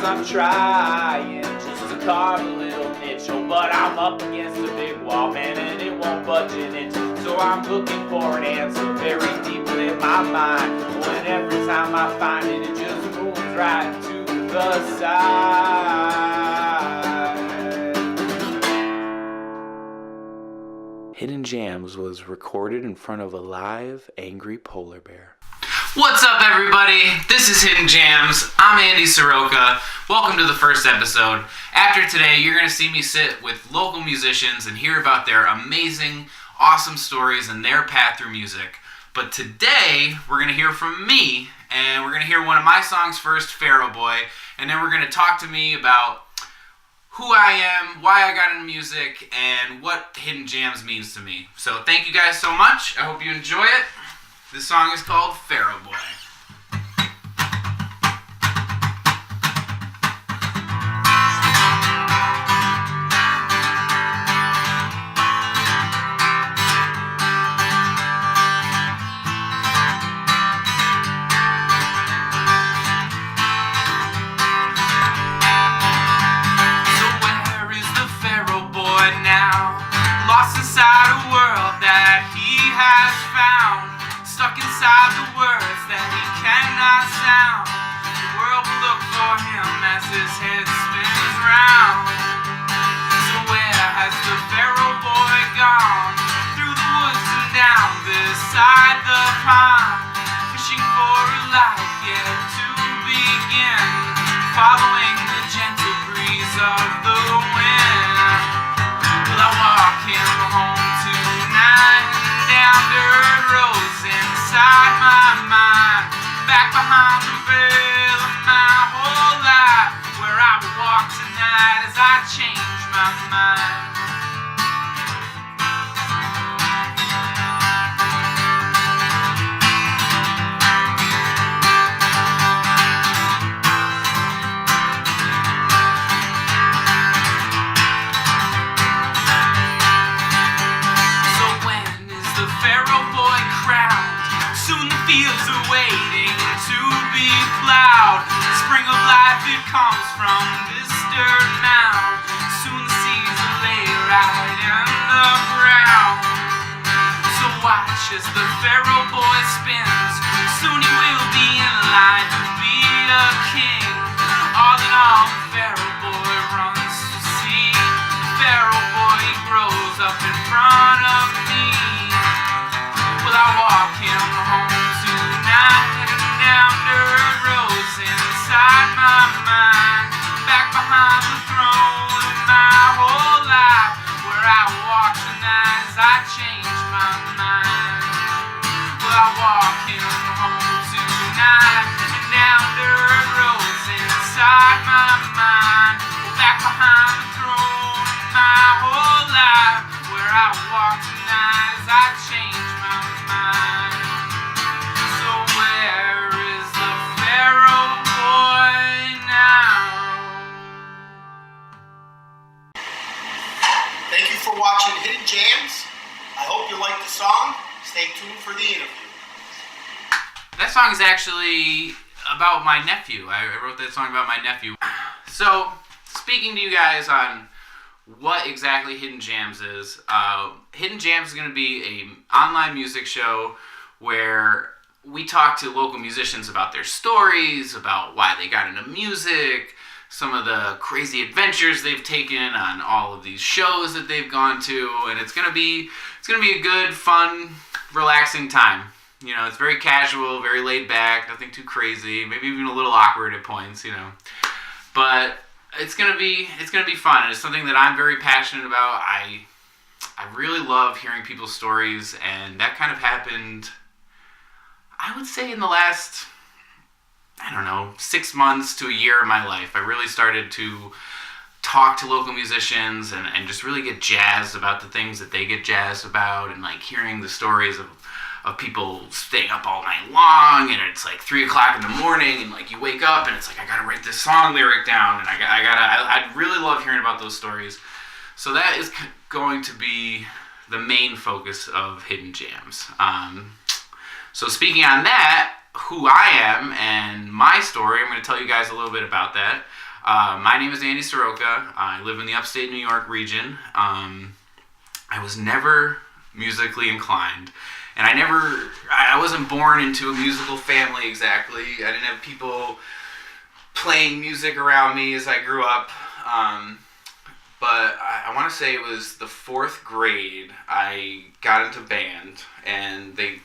I'm trying just to carve a little niche. Oh, but I'm up against a big wall, man, and it won't budge an inch. So I'm looking for an answer very deep within my mind. When every time I find it, it just moves right to the side. Hidden Jams was recorded in front of a live, angry polar bear. What's up, everybody? This is Hidden Jams. I'm Andy Soroka. Welcome to the first episode. After today, you're going to see me sit with local musicians and hear about their amazing, awesome stories and their path through music. But today, we're going to hear from me, and we're going to hear one of my songs first, Pharaoh Boy, and then we're going to talk to me about who I am, why I got into music, and what Hidden Jams means to me. So thank you guys so much. I hope you enjoy it. This song is called Pharaoh Boy. So where is the Pharaoh Boy now? Lost inside a world that he has found. Stuck inside the words that he cannot sound. The world will look for him as his head spins round. So where has the Pharaoh Boy gone? Through the woods and down beside the pond, fishing for a life yet to begin, following the gentle breeze of the wind. Will I walk him home tonight down dirt roads inside my mind, back behind the veil of my whole life, where I will walk tonight as I change my mind. So when is the Pharaoh Boy crowned? Soon the fields are waiting to be plowed. The spring of life, it comes from this dirt mound. Soon the seeds will lay right in the ground. So watch as the Pharaoh Boy spins. Soon he will be in line to be a king. All in all, the Pharaoh Boy runs to see. The Pharaoh Boy, he grows up in front of me. Will I walk him home tonight, down dirt roads inside my mind, back behind the throne of my whole life, where I will walk tonight as I change my mind. Will I walk him home tonight, down dirt roads inside my mind, back behind the throne of my whole life, where I will walk tonight as I change my mind. So where is the Pharaoh Boy now? Thank you for watching Hidden Jams. I hope you like the song. Stay tuned for the interview. That song is actually about my nephew. I wrote that song about my nephew. So, speaking to you guys on what exactly Hidden Jams is, Hidden Jams is going to be an online music show where we talk to local musicians about their stories, about why they got into music, some of the crazy adventures they've taken on all of these shows that they've gone to, and it's gonna be a good, fun, relaxing time. You know, it's very casual, very laid back, nothing too crazy, maybe even a little awkward at points, you know. But it's gonna be fun, and it's something that I'm very passionate about. I really love hearing people's stories, and that kind of happened, I would say, in the last, 6 months to a year of my life. I really started to talk to local musicians and just really get jazzed about the things that they get jazzed about, and like hearing the stories of people staying up all night long, and it's like 3 o'clock in the morning, and like you wake up and it's like, I gotta write this song lyric down, and I really love hearing about those stories. So that is going to be the main focus of Hidden Jams. So speaking on that, who I am and my story, I'm going to tell you guys a little bit about that. My name is Andy Soroka. I live in the upstate New York region. I was never musically inclined. And I wasn't born into a musical family exactly. I didn't have people playing music around me as I grew up. But I want to say it was the 4th grade I got into band, and they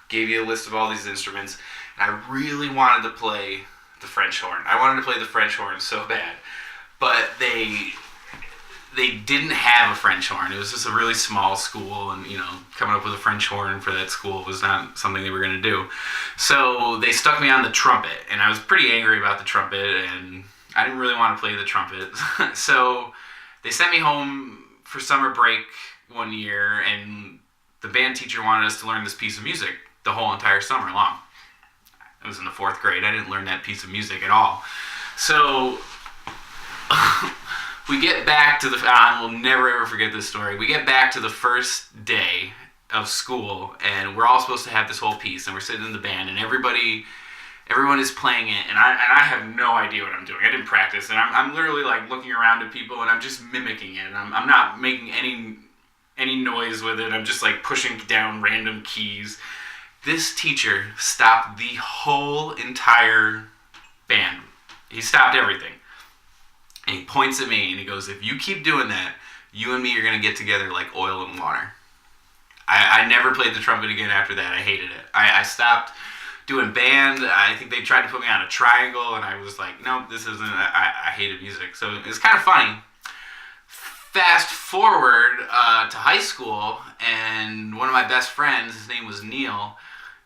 gave you a list of all these instruments, and I really wanted to play the French horn. I wanted to play the French horn so bad, but they didn't have a French horn. It was just a really small school, and coming up with a French horn for that school was not something they were going to do. So they stuck me on the trumpet, and I was pretty angry about the trumpet, and I didn't really want to play the trumpet. So they sent me home for summer break one year, and the band teacher wanted us to learn this piece of music the whole entire summer long. I was in the 4th grade. I didn't learn that piece of music at all. So we get back to I will never ever forget this story. We get back to the first day of school, and we're all supposed to have this whole piece, and we're sitting in the band, and everyone is playing it, and I have no idea what I'm doing. I didn't practice, and I'm literally like looking around at people, and I'm just mimicking it. And I'm not making any noise with it. I'm just like pushing down random keys. This teacher stopped the whole entire band. He stopped everything. And he points at me and he goes, "If you keep doing that, you and me are going to get together like oil and water." I never played the trumpet again after that. I hated it. I stopped doing band. I think they tried to put me on a triangle, and I was like, nope, this isn't. I hated music. So it was kind of funny. Fast forward to high school, and one of my best friends, his name was Neil,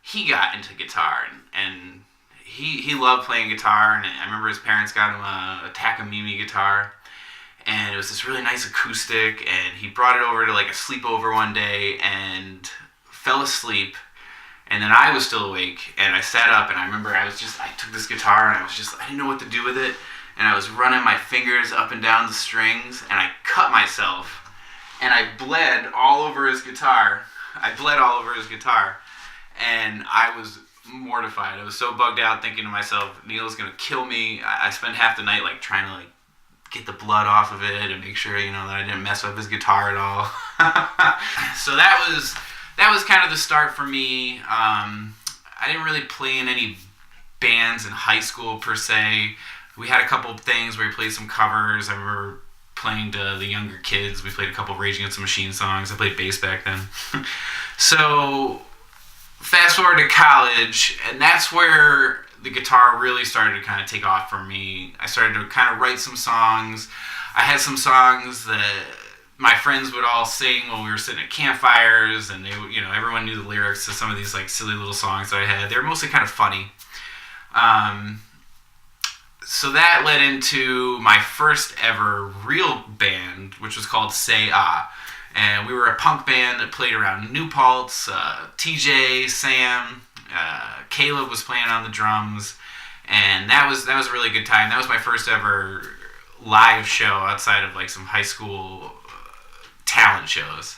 he got into guitar, and he loved playing guitar, and I remember his parents got him a Takamine guitar, and it was this really nice acoustic, and he brought it over to like a sleepover one day and fell asleep, and then I was still awake, and I sat up, and I remember I took this guitar, and I didn't know what to do with it, and I was running my fingers up and down the strings, and I cut myself, and I bled all over his guitar. And I was mortified. I was so bugged out, thinking to myself, Neil's gonna kill me. I spent half the night like trying to like get the blood off of it and make sure that I didn't mess up his guitar at all. So that was kind of the start for me. I didn't really play in any bands in high school per se. We had a couple of things where we played some covers. I remember playing to the younger kids. We played a couple of Rage Against the Machine songs. I played bass back then. So fast forward to college, and that's where the guitar really started to kind of take off for me. I started to kind of write some songs. I had some songs that my friends would all sing while we were sitting at campfires, and everyone knew the lyrics to some of these like silly little songs that I had. They were mostly kind of funny. So that led into my first ever real band, which was called Say Ah. And we were a punk band that played around New Paltz. TJ, Sam, Caleb was playing on the drums, and that was a really good time. That was my first ever live show outside of like some high school talent shows.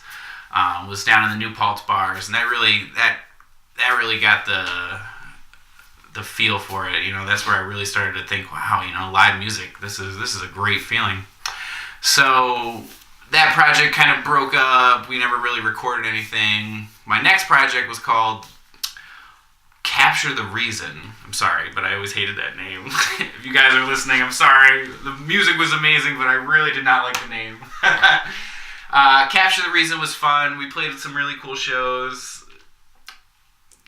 Was down in the New Paltz bars, and that really got the feel for it. That's where I really started to think, wow, live music. This is a great feeling. So that project kind of broke up. We never really recorded anything. My next project was called Capture the Reason. I'm sorry, but I always hated that name. If you guys are listening, I'm sorry. The music was amazing, but I really did not like the name. Capture the Reason was fun. We played some really cool shows.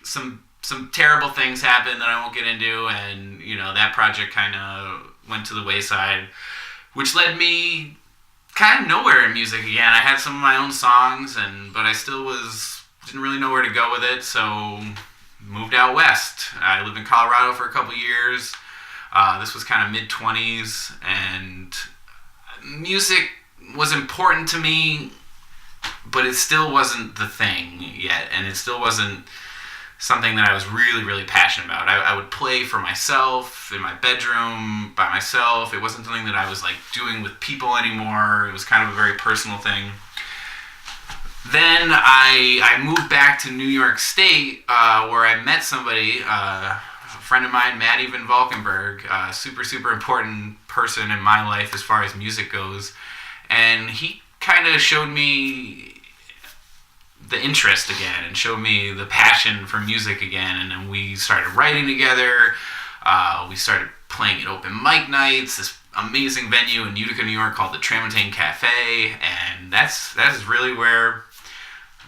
Some terrible things happened that I won't get into, and that project kind of went to the wayside, which led me kind of nowhere in music again. I had some of my own songs, but I still didn't really know where to go with it, so moved out west. I lived in Colorado for a couple years. This was kind of mid-20s, and music was important to me, but it still wasn't the thing yet, and it still wasn't something that I was really, really passionate about. I would play for myself, in my bedroom, by myself. It wasn't something that I was like doing with people anymore. It was kind of a very personal thing. Then I moved back to New York State, where I met somebody, a friend of mine, Maddie Van Valkenburg, super, super important person in my life as far as music goes. And he kind of showed me the interest again and showed me the passion for music again. And then we started writing together. We started playing at open mic nights, this amazing venue in Utica, New York called the Tramontaine Cafe. And that is really where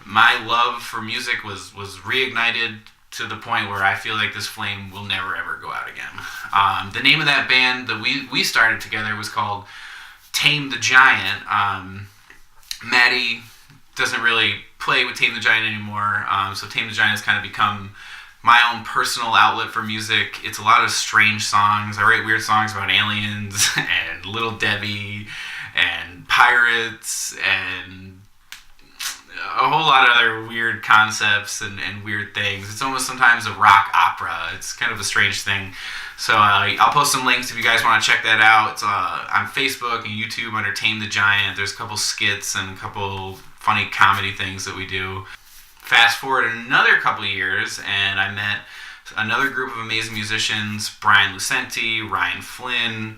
my love for music was reignited to the point where I feel like this flame will never ever go out again. The name of that band that we started together was called Tame the Giant. Maddie doesn't really play with Tame the Giant anymore, so Tame the Giant has kind of become my own personal outlet for music. It's a lot of strange songs. I write weird songs about aliens and Little Debbie and pirates and a whole lot of other weird concepts and weird things. It's almost sometimes a rock opera. It's kind of a strange thing. So I'll post some links if you guys want to check that out. It's on Facebook and YouTube under Tame the Giant. There's a couple skits and a couple funny comedy things that we do. Fast forward another couple years, and I met another group of amazing musicians: Brian Lucenti, Ryan Flynn,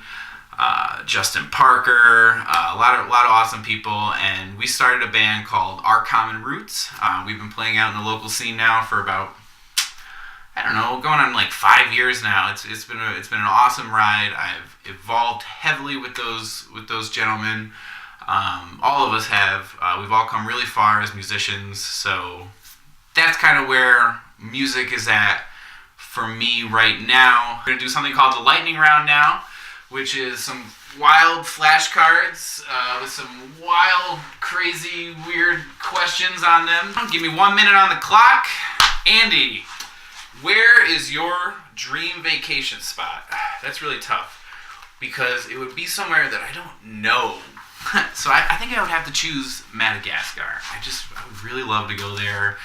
Justin Parker, a lot of awesome people, and we started a band called Our Common Roots. We've been playing out in the local scene now for about, I don't know, going on like 5 years now. It's been an awesome ride. I've evolved heavily with those gentlemen. All of us have. We've all come really far as musicians, so that's kind of where music is at for me right now. We're gonna do something called the lightning round now, which is some wild flashcards with some wild, crazy, weird questions on them. Give me 1 minute on the clock. Andy, where is your dream vacation spot? That's really tough because it would be somewhere that I don't know. So I think I would have to choose Madagascar. I would really love to go there.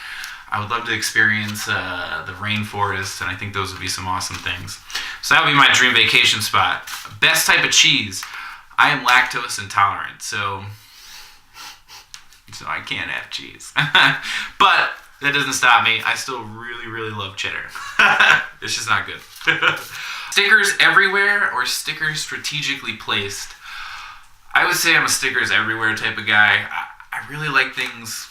I would love to experience the rainforest, and I think those would be some awesome things. So that would be my dream vacation spot. Best type of cheese. I am lactose intolerant, so I can't have cheese. But that doesn't stop me. I still really, really love cheddar. It's just not good. Stickers everywhere or stickers strategically placed? I would say I'm a stickers everywhere type of guy. I really like things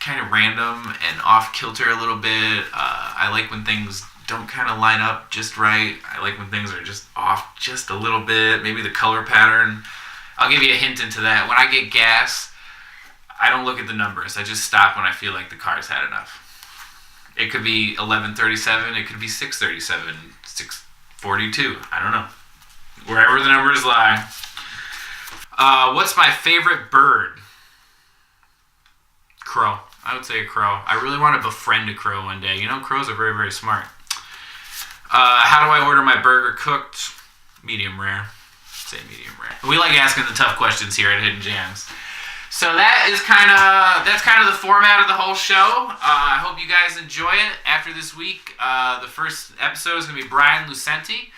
kind of random and off kilter a little bit. I like when things don't kind of line up just right. I like when things are just off just a little bit. Maybe the color pattern. I'll give you a hint into that. When I get gas, I don't look at the numbers. I just stop when I feel like the car's had enough. It could be 1137. It could be 637, 642. I don't know. Wherever the numbers lie. What's my favorite bird? Crow. I would say a crow. I really want to befriend a crow one day. You know, crows are very, very smart. How do I order my burger cooked? Medium rare. Say medium rare. We like asking the tough questions here at Hidden Jams. So that's kind of the format of the whole show. I hope you guys enjoy it. After this week, the first episode is going to be Brian Lucenti.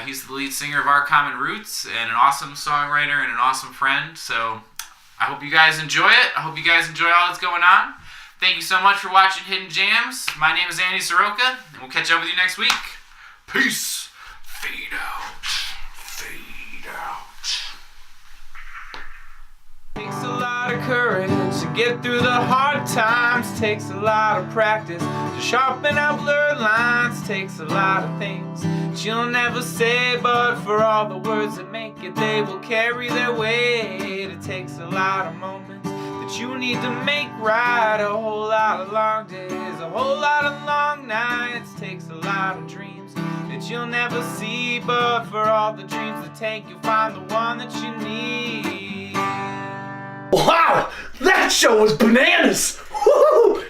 He's the lead singer of Our Common Roots and an awesome songwriter and an awesome friend. So I hope you guys enjoy it. I hope you guys enjoy all that's going on. Thank you so much for watching Hidden Jams. My name is Andy Soroka, and we'll catch up with you next week. Peace. Fade out. Fade out. Takes a lot of courage to get through the hard times. Takes a lot of practice to sharpen our blurred lines. Takes a lot of things that you'll never say, but for all the words that make it, they will carry their weight. It takes a lot of moments that you need to make right. A whole lot of long days, a whole lot of long nights. Takes a lot of dreams that you'll never see, but for all the dreams that take, you'll find the one that you need. Wow, that show was bananas! Woo-hoo!